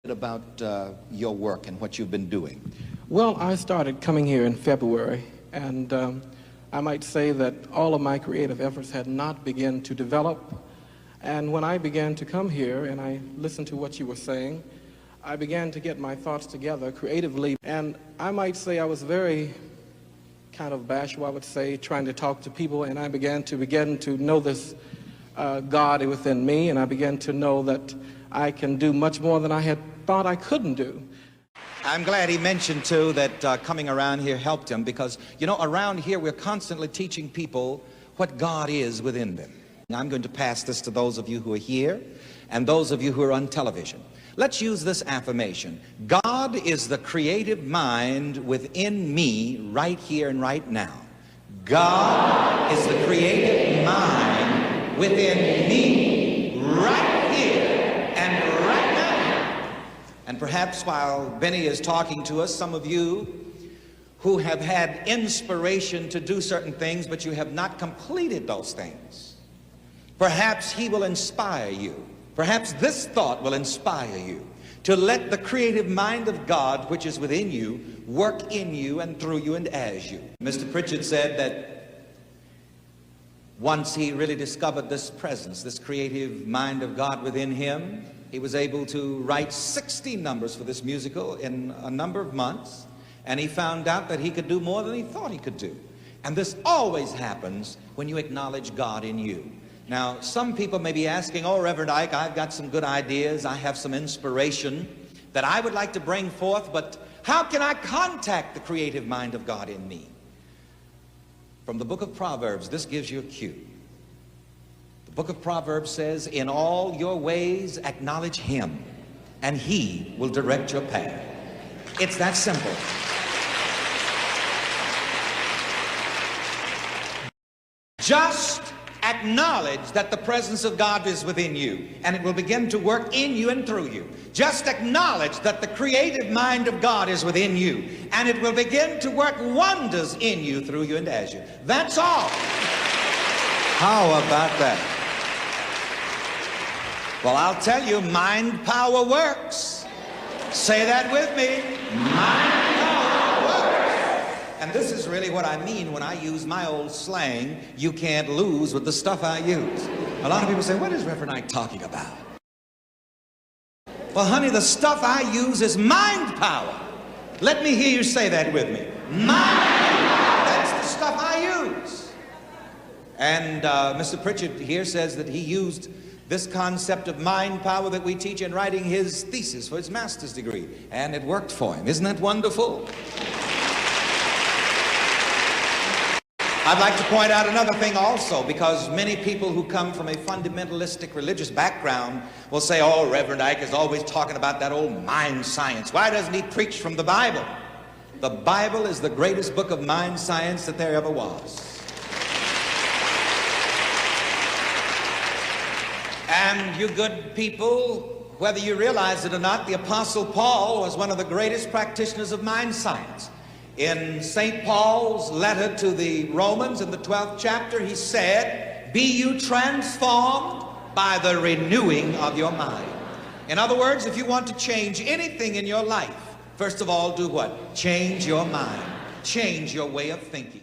About your work and what you've been doing. Well, I started coming here in February, and I might say that all of my creative efforts had not begun to develop. And when I began to come here and I listened to what you were saying, I began to get my thoughts together creatively. And I might say I was very kind of bashful, I would say, trying to talk to people, and I began to know this God within me, and I began to know that I can do much more than I had thought I couldn't do. I'm glad he mentioned too that coming around here helped him, because you know, around here we're constantly teaching people what God is within them. Now, I'm going to pass this to those of you who are here and those of you who are on television. Let's use this affirmation. God is the creative mind within me right here and right now. God is the creative mind within me right here and right now. And perhaps while Benny is talking to us, some of you who have had inspiration to do certain things, but you have not completed those things, perhaps he will inspire you. Perhaps this thought will inspire you to let the creative mind of God, which is within you, work in you and through you and as you. Mr. Pritchard said that once he really discovered this presence, this creative mind of God within him, he was able to write 60 numbers for this musical in a number of months, and he found out that he could do more than he thought he could do. And this always happens when you acknowledge God in you. Now, some people may be asking, oh, Reverend Ike, I've got some good ideas, I have some inspiration that I would like to bring forth, but how can I contact the creative mind of God in me? From the book of Proverbs, this gives you a cue. The book of Proverbs says, in all your ways acknowledge him, and he will direct your path. It's that simple. Just acknowledge that the presence of God is within you, and it will begin to work in you and through you. Just acknowledge that the creative mind of God is within you, and it will begin to work wonders in you, through you, and as you. That's all. How about that? Well, I'll tell you, mind power works. Say that with me. Mind power works. And this is really what I mean when I use my old slang, you can't lose with the stuff I use. A lot of people say, what is Reverend Ike talking about? Well, honey, the stuff I use is mind power. Let me hear you say that with me. Mind power. That's the stuff I use. And Mr. Pritchard here says that he used this concept of mind power that we teach in writing his thesis for his master's degree, and it worked for him. Isn't that wonderful? I'd like to point out another thing also, because many people who come from a fundamentalistic religious background will say, oh, Reverend Ike is always talking about that old mind science. Why doesn't he preach from the Bible? The Bible is the greatest book of mind science that there ever was. And you good people, whether you realize it or not, the Apostle Paul was one of the greatest practitioners of mind science. In St. Paul's letter to the Romans in the 12th chapter, he said, be you transformed by the renewing of your mind. In other words, if you want to change anything in your life, first of all, do what? Change your mind. Change your way of thinking.